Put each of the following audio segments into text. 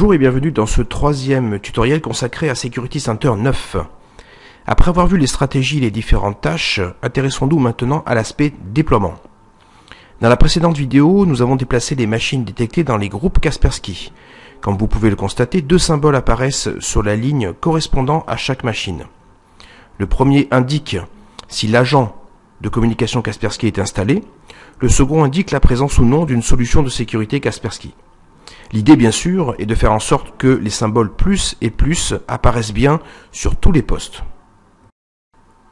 Bonjour et bienvenue dans ce troisième tutoriel consacré à Security Center 9. Après avoir vu les stratégies et les différentes tâches, intéressons-nous maintenant à l'aspect déploiement. Dans la précédente vidéo, nous avons déplacé les machines détectées dans les groupes Kaspersky. Comme vous pouvez le constater, deux symboles apparaissent sur la ligne correspondant à chaque machine. Le premier indique si l'agent de communication Kaspersky est installé, le second indique la présence ou non d'une solution de sécurité Kaspersky. L'idée, bien sûr, est de faire en sorte que les symboles plus et plus apparaissent bien sur tous les postes.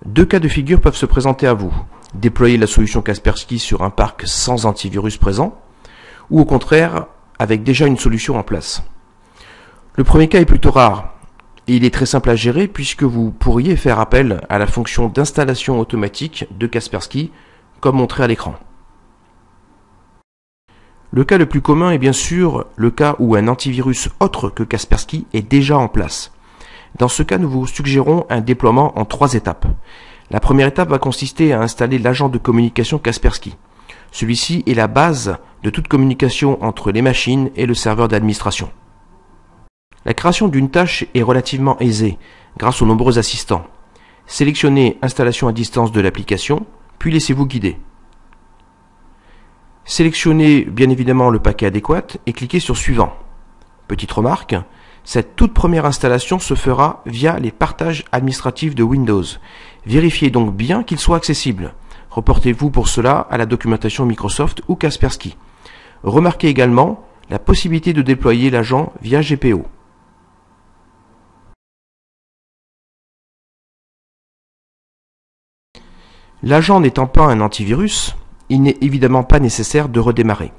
Deux cas de figure peuvent se présenter à vous. Déployer la solution Kaspersky sur un parc sans antivirus présent, ou au contraire, avec déjà une solution en place. Le premier cas est plutôt rare, et il est très simple à gérer puisque vous pourriez faire appel à la fonction d'installation automatique de Kaspersky, comme montré à l'écran. Le cas le plus commun est bien sûr le cas où un antivirus autre que Kaspersky est déjà en place. Dans ce cas, nous vous suggérons un déploiement en 3 étapes. La première étape va consister à installer l'agent de communication Kaspersky. Celui-ci est la base de toute communication entre les machines et le serveur d'administration. La création d'une tâche est relativement aisée grâce aux nombreux assistants. Sélectionnez Installation à distance de l'application, puis laissez-vous guider. Sélectionnez bien évidemment le paquet adéquat et cliquez sur Suivant. Petite remarque, cette toute première installation se fera via les partages administratifs de Windows. Vérifiez donc bien qu'ils soient accessibles. Reportez-vous pour cela à la documentation Microsoft ou Kaspersky. Remarquez également la possibilité de déployer l'agent via GPO. L'agent n'étant pas un antivirus, il n'est évidemment pas nécessaire de redémarrer.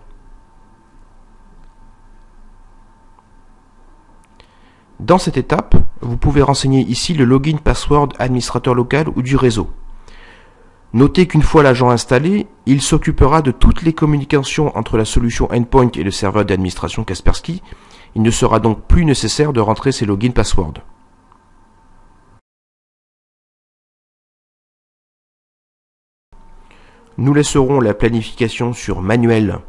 Dans cette étape, vous pouvez renseigner ici le login password administrateur local ou du réseau. Notez qu'une fois l'agent installé, il s'occupera de toutes les communications entre la solution Endpoint et le serveur d'administration Kaspersky. Il ne sera donc plus nécessaire de rentrer ces login passwords. Nous laisserons la planification sur manuel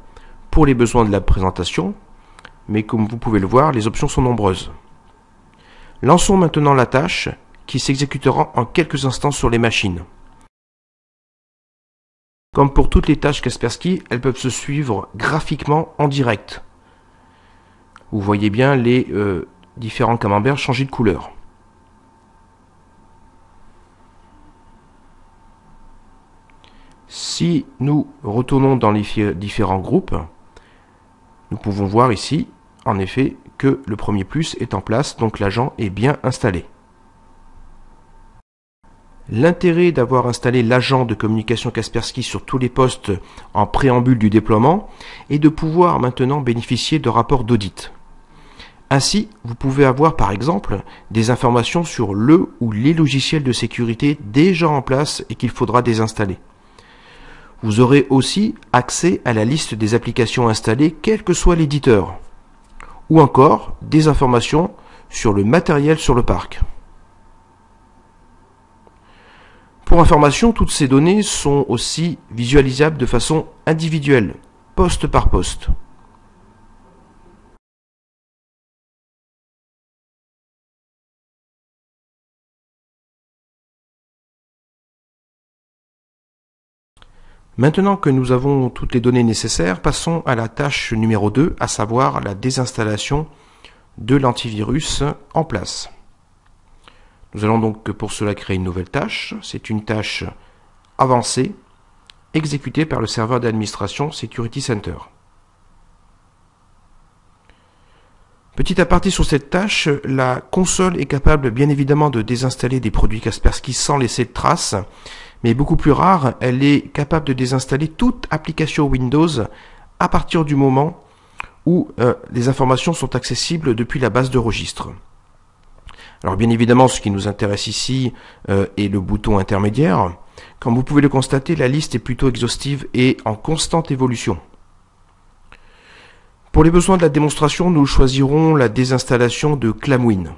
pour les besoins de la présentation, mais comme vous pouvez le voir, les options sont nombreuses. Lançons maintenant la tâche qui s'exécutera en quelques instants sur les machines. Comme pour toutes les tâches Kaspersky, elles peuvent se suivre graphiquement en direct. Vous voyez bien les différents camemberts changer de couleur. Si nous retournons dans les différents groupes, nous pouvons voir ici, en effet, que le premier plus est en place, donc l'agent est bien installé. L'intérêt d'avoir installé l'agent de communication Kaspersky sur tous les postes en préambule du déploiement est de pouvoir maintenant bénéficier de rapports d'audit. Ainsi, vous pouvez avoir par exemple des informations sur le ou les logiciels de sécurité déjà en place et qu'il faudra désinstaller. Vous aurez aussi accès à la liste des applications installées, quel que soit l'éditeur, ou encore des informations sur le matériel sur le parc. Pour information, toutes ces données sont aussi visualisables de façon individuelle, poste par poste. Maintenant que nous avons toutes les données nécessaires, passons à la tâche numéro 2, à savoir la désinstallation de l'antivirus en place. Nous allons donc pour cela créer une nouvelle tâche. C'est une tâche avancée, exécutée par le serveur d'administration Security Center. Petit aparté sur cette tâche, la console est capable bien évidemment de désinstaller des produits Kaspersky sans laisser de traces, mais beaucoup plus rare, elle est capable de désinstaller toute application Windows à partir du moment où les informations sont accessibles depuis la base de registre. Alors bien évidemment, ce qui nous intéresse ici est le bouton intermédiaire. Comme vous pouvez le constater, la liste est plutôt exhaustive et en constante évolution. Pour les besoins de la démonstration, nous choisirons la désinstallation de Clamwin.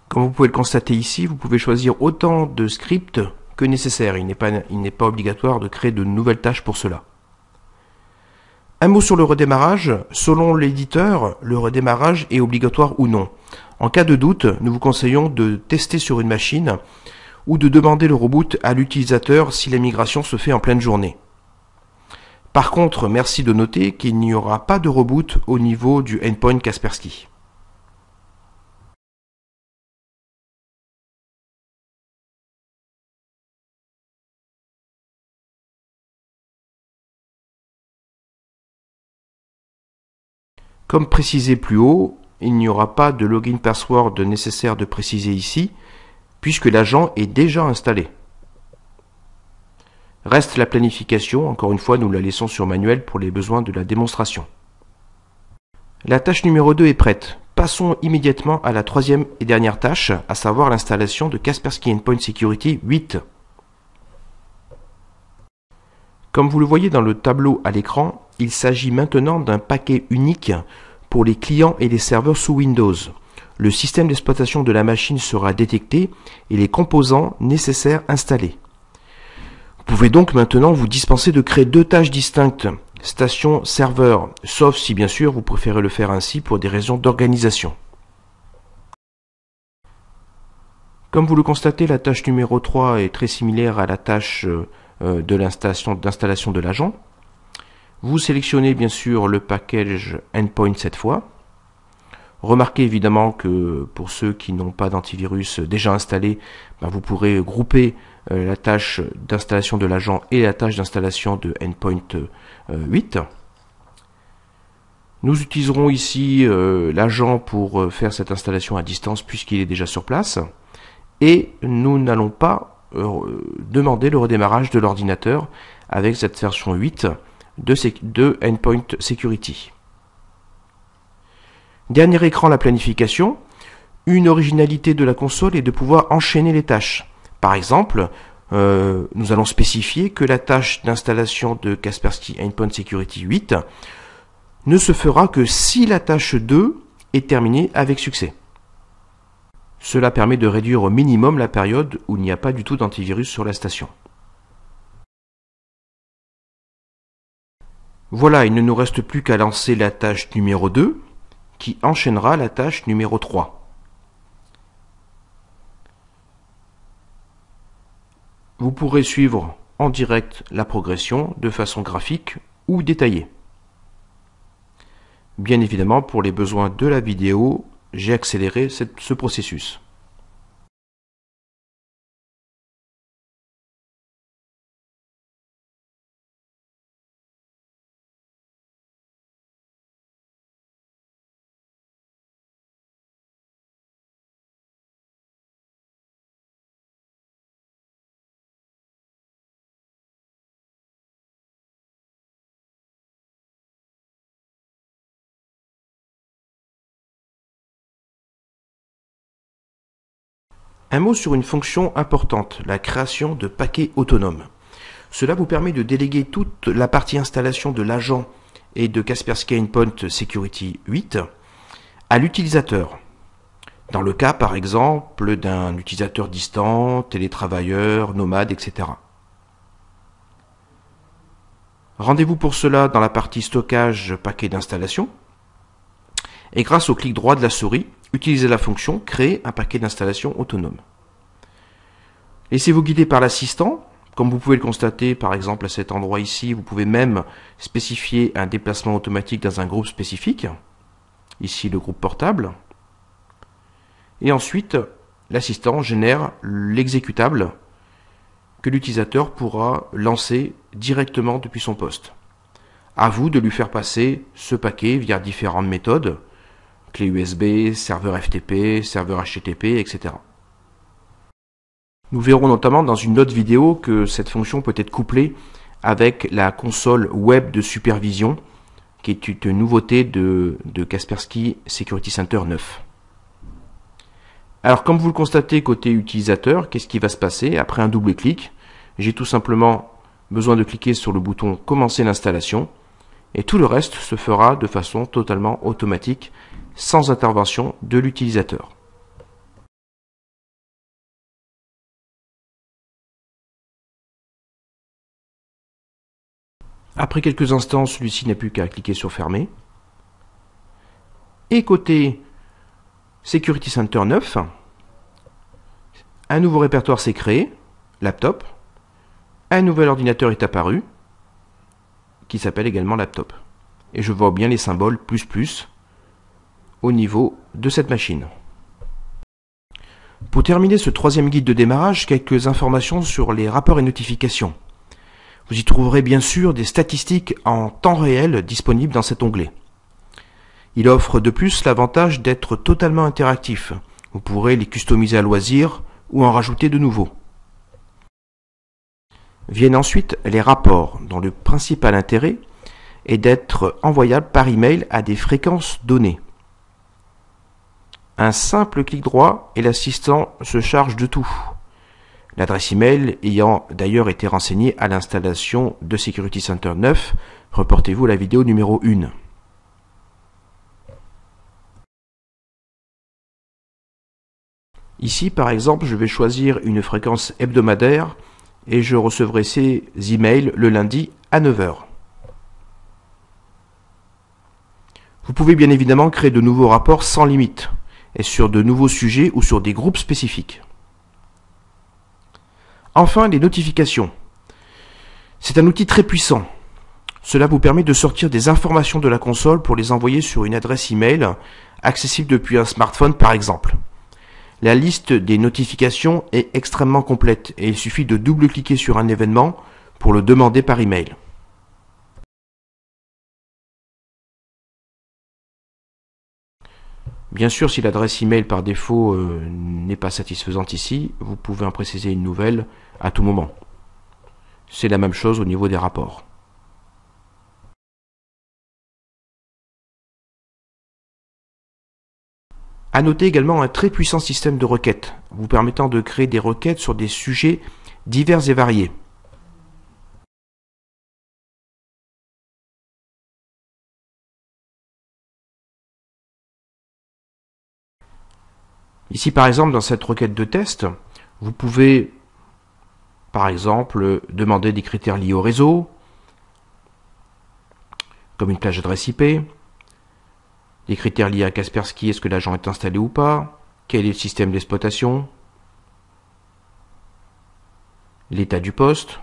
Comme vous pouvez le constater ici, vous pouvez choisir autant de scripts que nécessaire. Il n'est pas obligatoire de créer de nouvelles tâches pour cela. Un mot sur le redémarrage. Selon l'éditeur, le redémarrage est obligatoire ou non. En cas de doute, nous vous conseillons de tester sur une machine ou de demander le reboot à l'utilisateur si la migration se fait en pleine journée. Par contre, merci de noter qu'il n'y aura pas de reboot au niveau du endpoint Kaspersky. Comme précisé plus haut, il n'y aura pas de login password nécessaire de préciser ici, puisque l'agent est déjà installé. Reste la planification, encore une fois nous la laissons sur manuel pour les besoins de la démonstration. La tâche numéro 2 est prête. Passons immédiatement à la troisième et dernière tâche, à savoir l'installation de Kaspersky Endpoint Security 8. Comme vous le voyez dans le tableau à l'écran, il s'agit maintenant d'un paquet unique pour les clients et les serveurs sous Windows. Le système d'exploitation de la machine sera détecté et les composants nécessaires installés. Vous pouvez donc maintenant vous dispenser de créer deux tâches distinctes, station serveur, sauf si bien sûr vous préférez le faire ainsi pour des raisons d'organisation. Comme vous le constatez, la tâche numéro 3 est très similaire à la tâche d'installation de l'agent. Vous sélectionnez bien sûr le package endpoint cette fois. Remarquez évidemment que pour ceux qui n'ont pas d'antivirus déjà installé, vous pourrez grouper la tâche d'installation de l'agent et la tâche d'installation de endpoint 8. Nous utiliserons ici l'agent pour faire cette installation à distance puisqu'il est déjà sur place. Et nous n'allons pas demander le redémarrage de l'ordinateur avec cette version 8 de Endpoint Security. Dernier écran, la planification. Une originalité de la console est de pouvoir enchaîner les tâches. Par exemple, nous allons spécifier que la tâche d'installation de Kaspersky Endpoint Security 8 ne se fera que si la tâche 2 est terminée avec succès. Cela permet de réduire au minimum la période où il n'y a pas du tout d'antivirus sur la station. Voilà, il ne nous reste plus qu'à lancer la tâche numéro 2 qui enchaînera la tâche numéro 3. Vous pourrez suivre en direct la progression de façon graphique ou détaillée. Bien évidemment, pour les besoins de la vidéo, j'ai accéléré ce processus. Un mot sur une fonction importante, la création de paquets autonomes. Cela vous permet de déléguer toute la partie installation de l'agent et de Kaspersky Endpoint Security 8 à l'utilisateur. Dans le cas, par exemple, d'un utilisateur distant, télétravailleur, nomade, etc. Rendez-vous pour cela dans la partie stockage paquet d'installation. Et grâce au clic droit de la souris, utilisez la fonction créer un paquet d'installation autonome. Laissez-vous guider par l'assistant. Comme vous pouvez le constater, par exemple à cet endroit ici, vous pouvez même spécifier un déplacement automatique dans un groupe spécifique. Ici le groupe portable. Et ensuite, l'assistant génère l'exécutable que l'utilisateur pourra lancer directement depuis son poste. À vous de lui faire passer ce paquet via différentes méthodes, clé USB, serveur FTP, serveur HTTP, etc. Nous verrons notamment dans une autre vidéo que cette fonction peut être couplée avec la console web de supervision, qui est une nouveauté de Kaspersky Security Center 9. Alors comme vous le constatez côté utilisateur, qu'est-ce qui va se passer après un double clic? J'ai tout simplement besoin de cliquer sur le bouton commencer l'installation et tout le reste se fera de façon totalement automatique sans intervention de l'utilisateur. Après quelques instants, celui-ci n'a plus qu'à cliquer sur fermer. Et côté Security Center 9, un nouveau répertoire s'est créé, laptop. Un nouvel ordinateur est apparu, qui s'appelle également laptop. Et je vois bien les symboles ++ au niveau de cette machine. Pour terminer ce troisième guide de démarrage, quelques informations sur les rapports et notifications. Vous y trouverez bien sûr des statistiques en temps réel disponibles dans cet onglet. Il offre de plus l'avantage d'être totalement interactif. Vous pourrez les customiser à loisir ou en rajouter de nouveaux. Viennent ensuite les rapports, dont le principal intérêt est d'être envoyable par email à des fréquences données. Un simple clic droit et l'assistant se charge de tout. L'adresse email ayant d'ailleurs été renseignée à l'installation de Security Center 9, reportez-vous à la vidéo numéro 1. Ici, par exemple, je vais choisir une fréquence hebdomadaire et je recevrai ces emails le lundi à 9 h. Vous pouvez bien évidemment créer de nouveaux rapports sans limite, et sur de nouveaux sujets ou sur des groupes spécifiques. Enfin, les notifications. C'est un outil très puissant. Cela vous permet de sortir des informations de la console pour les envoyer sur une adresse email accessible depuis un smartphone par exemple. La liste des notifications est extrêmement complète et il suffit de double-cliquer sur un événement pour le demander par email. Bien sûr, si l'adresse email par défaut n'est pas satisfaisante ici, vous pouvez en préciser une nouvelle à tout moment. C'est la même chose au niveau des rapports. À noter également un très puissant système de requêtes, vous permettant de créer des requêtes sur des sujets divers et variés. Ici par exemple, dans cette requête de test, vous pouvez par exemple demander des critères liés au réseau, comme une plage adresse IP, des critères liés à Kaspersky, est-ce que l'agent est installé ou pas, quel est le système d'exploitation, l'état du poste,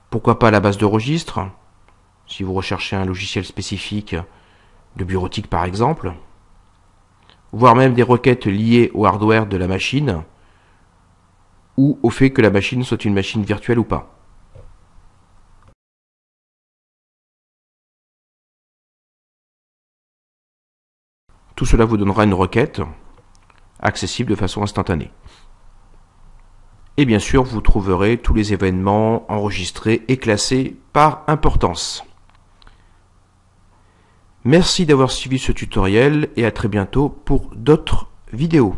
pourquoi pas la base de registre, si vous recherchez un logiciel spécifique de bureautique par exemple, voire même des requêtes liées au hardware de la machine, ou au fait que la machine soit une machine virtuelle ou pas. Tout cela vous donnera une requête accessible de façon instantanée. Et bien sûr, vous trouverez tous les événements enregistrés et classés par importance. Merci d'avoir suivi ce tutoriel et à très bientôt pour d'autres vidéos.